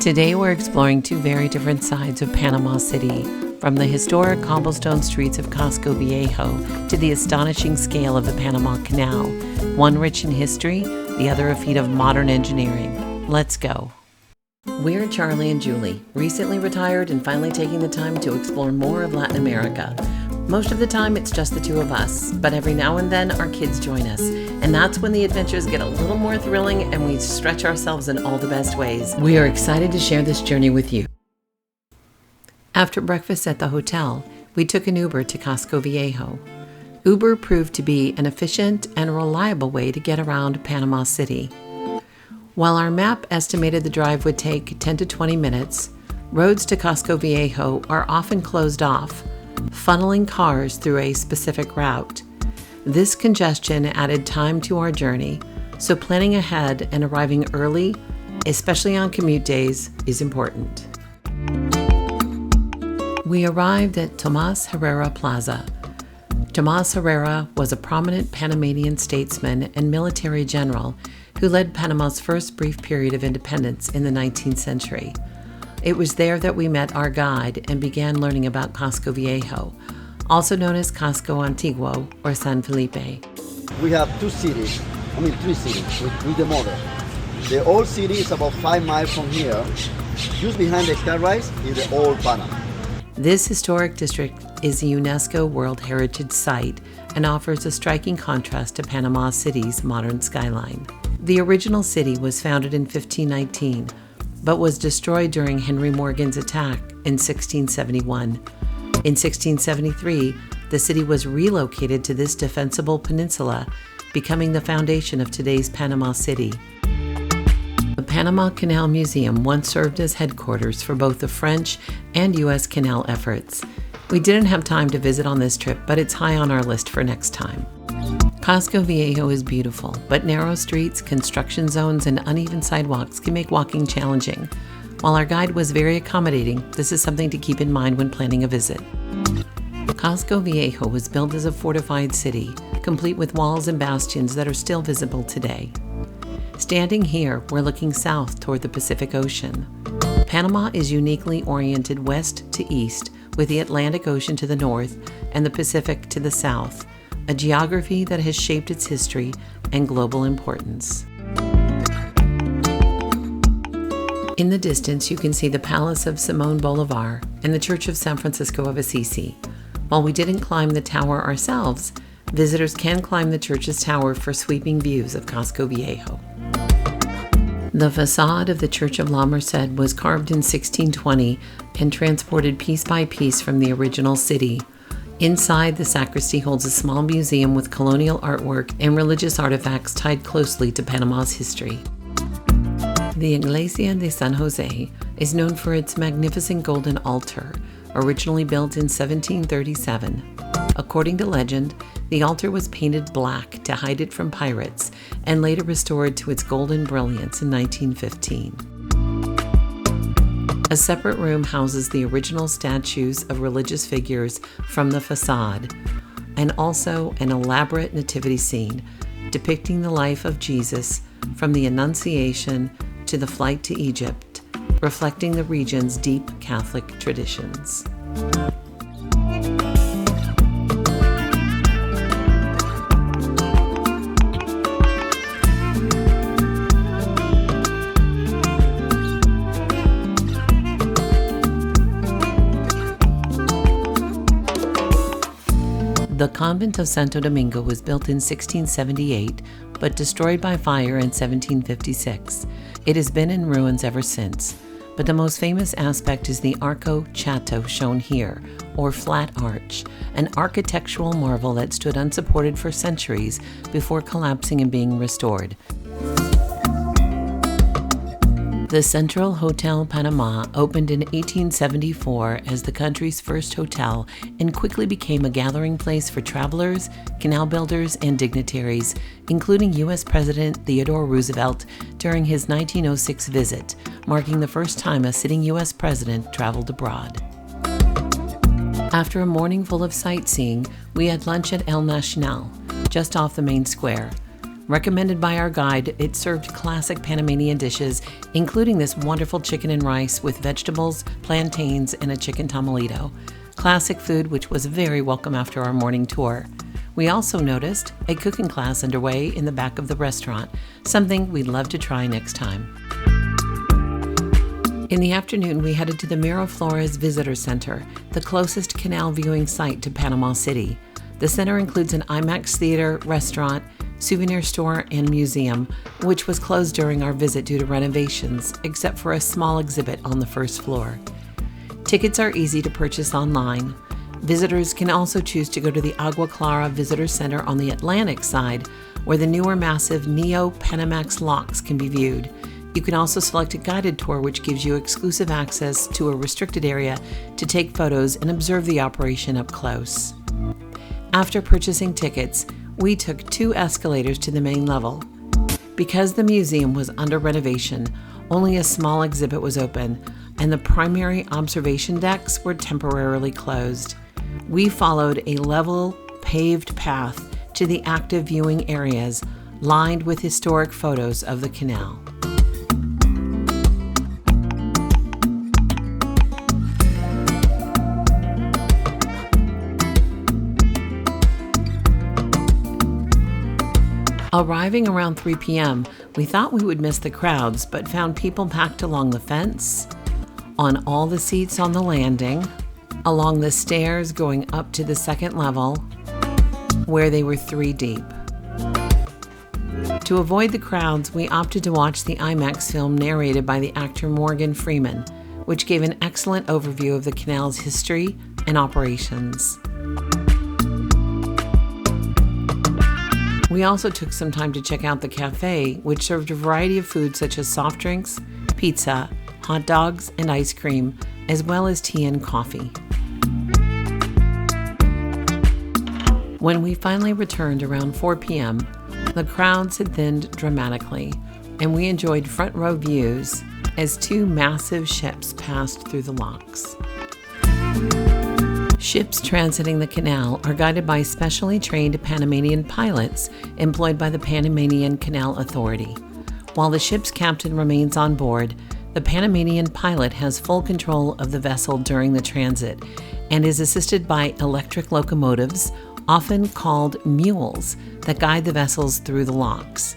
Today we're exploring two very different sides of Panama City, from the historic cobblestone streets of Casco Viejo to the astonishing scale of the Panama Canal, one rich in history, the other a feat of modern engineering. Let's go. We're Charlie and Julie, recently retired and finally taking the time to explore more of Latin America. Most of the time it's just the two of us, but every now and then our kids join us, and that's when the adventures get a little more thrilling and we stretch ourselves in all the best ways. We are excited to share this journey with you. After breakfast at the hotel, we took an Uber to Casco Viejo. Uber proved to be an efficient and reliable way to get around Panama City. While our map estimated the drive would take 10 to 20 minutes, roads to Casco Viejo are often closed off, funneling cars through a specific route. This congestion added time to our journey, so planning ahead and arriving early, especially on commute days, is important. We arrived at Tomás Herrera Plaza. Tomás Herrera was a prominent Panamanian statesman and military general who led Panama's first brief period of independence in the 19th century. It was there that we met our guide and began learning about Casco Viejo, also known as Casco Antiguo or San Felipe. We have three cities with the model. The old city is about 5 miles from here. Just behind the skyrise is the old Panama. This historic district is a UNESCO World Heritage Site and offers a striking contrast to Panama City's modern skyline. The original city was founded in 1519, but was destroyed during Henry Morgan's attack in 1671. In 1673, the city was relocated to this defensible peninsula, becoming the foundation of today's Panama City. The Panama Canal Museum once served as headquarters for both the French and U.S. canal efforts. We didn't have time to visit on this trip, but it's high on our list for next time. Casco Viejo is beautiful, but narrow streets, construction zones, and uneven sidewalks can make walking challenging. While our guide was very accommodating, this is something to keep in mind when planning a visit. Casco Viejo was built as a fortified city, complete with walls and bastions that are still visible today. Standing here, we're looking south toward the Pacific Ocean. Panama is uniquely oriented west to east, with the Atlantic Ocean to the north and the Pacific to the south, a geography that has shaped its history and global importance. In the distance, you can see the Palace of Simón Bolívar and the Church of San Francisco of Assisi. While we didn't climb the tower ourselves, visitors can climb the church's tower for sweeping views of Casco Viejo. The facade of the Church of La Merced was carved in 1620 and transported piece by piece from the original city. Inside, the sacristy holds a small museum with colonial artwork and religious artifacts tied closely to Panama's history. The Iglesia de San Jose is known for its magnificent golden altar, originally built in 1737. According to legend, the altar was painted black to hide it from pirates and later restored to its golden brilliance in 1915. A separate room houses the original statues of religious figures from the facade, and also an elaborate nativity scene depicting the life of Jesus from the Annunciation to the flight to Egypt, reflecting the region's deep Catholic traditions. The convent of Santo Domingo was built in 1678, but destroyed by fire in 1756. It has been in ruins ever since, but the most famous aspect is the Arco Chato shown here, or flat arch, an architectural marvel that stood unsupported for centuries before collapsing and being restored. The Central Hotel Panama opened in 1874 as the country's first hotel and quickly became a gathering place for travelers, canal builders, and dignitaries, including U.S. President Theodore Roosevelt during his 1906 visit, marking the first time a sitting U.S. president traveled abroad. After a morning full of sightseeing, we had lunch at El Nacional, just off the main square. Recommended by our guide, it served classic Panamanian dishes, including this wonderful chicken and rice with vegetables, plantains, and a chicken tamalito. Classic food which was very welcome after our morning tour. We also noticed a cooking class underway in the back of the restaurant, something we'd love to try next time. In the afternoon, we headed to the Miraflores Visitor Center, the closest canal viewing site to Panama City. The center includes an IMAX theater, restaurant, souvenir store, and museum, which was closed during our visit due to renovations, except for a small exhibit on the first floor. Tickets are easy to purchase online. Visitors can also choose to go to the Agua Clara Visitor Center on the Atlantic side, where the newer massive Neo-Panamax locks can be viewed. You can also select a guided tour which gives you exclusive access to a restricted area to take photos and observe the operation up close. After purchasing tickets, we took 2 escalators to the main level. Because the museum was under renovation, only a small exhibit was open, and the primary observation decks were temporarily closed. We followed a level, paved path to the active viewing areas, lined with historic photos of the canal. Arriving around 3 p.m., we thought we would miss the crowds, but found people packed along the fence, on all the seats on the landing, along the stairs going up to the second level, where they were 3 deep. To avoid the crowds, we opted to watch the IMAX film narrated by the actor Morgan Freeman, which gave an excellent overview of the canal's history and operations. We also took some time to check out the cafe, which served a variety of food such as soft drinks, pizza, hot dogs, and ice cream, as well as tea and coffee. When we finally returned around 4 p.m., the crowds had thinned dramatically, and we enjoyed front row views as 2 massive ships passed through the locks. Ships transiting the canal are guided by specially trained Panamanian pilots employed by the Panamanian Canal Authority. While the ship's captain remains on board, the Panamanian pilot has full control of the vessel during the transit and is assisted by electric locomotives, often called mules, that guide the vessels through the locks.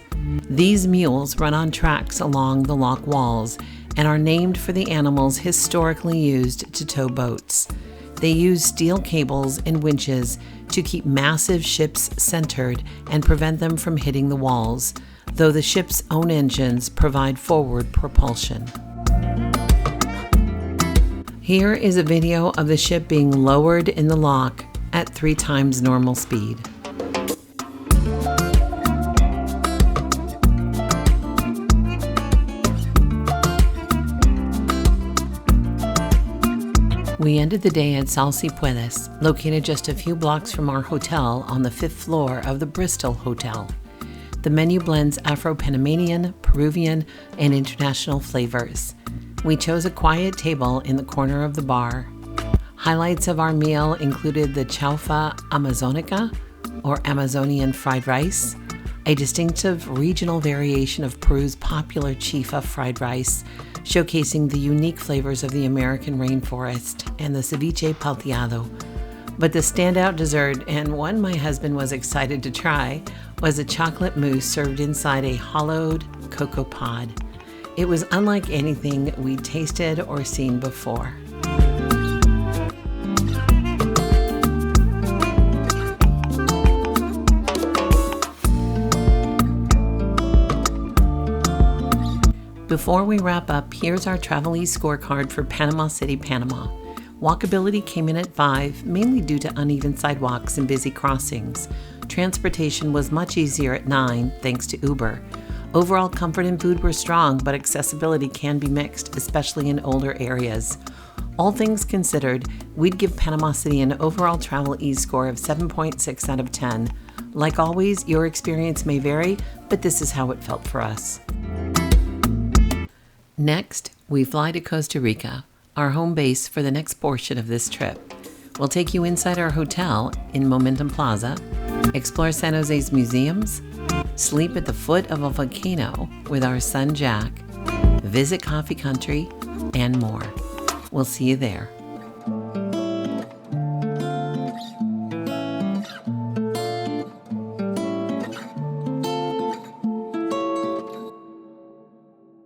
These mules run on tracks along the lock walls and are named for the animals historically used to tow boats. They use steel cables and winches to keep massive ships centered and prevent them from hitting the walls, though the ship's own engines provide forward propulsion. Here is a video of the ship being lowered in the lock at 3 times normal speed. We ended the day at Sal Si Puedes, located just a few blocks from our hotel on the 5th floor of the Bristol Hotel. The menu blends Afro-Panamanian, Peruvian, and international flavors. We chose a quiet table in the corner of the bar. Highlights of our meal included the chaufa amazonica, or Amazonian fried rice, a distinctive regional variation of Peru's popular chifa fried rice, showcasing the unique flavors of the American rainforest, and the ceviche palteado. But the standout dessert, and one my husband was excited to try, was a chocolate mousse served inside a hollowed cocoa pod. It was unlike anything we'd tasted or seen before. Before we wrap up, here's our Travelese scorecard for Panama City, Panama. Walkability came in at 5, mainly due to uneven sidewalks and busy crossings. Transportation was much easier at 9, thanks to Uber. Overall comfort and food were strong, but accessibility can be mixed, especially in older areas. All things considered, we'd give Panama City an overall travel ease score of 7.6 out of 10. Like always, your experience may vary, but this is how it felt for us. Next, we fly to Costa Rica, our home base for the next portion of this trip. We'll take you inside our hotel in Momentum Plaza, explore San Jose's museums, sleep at the foot of a volcano with our son Jack, visit Coffee Country, and more. We'll see you there.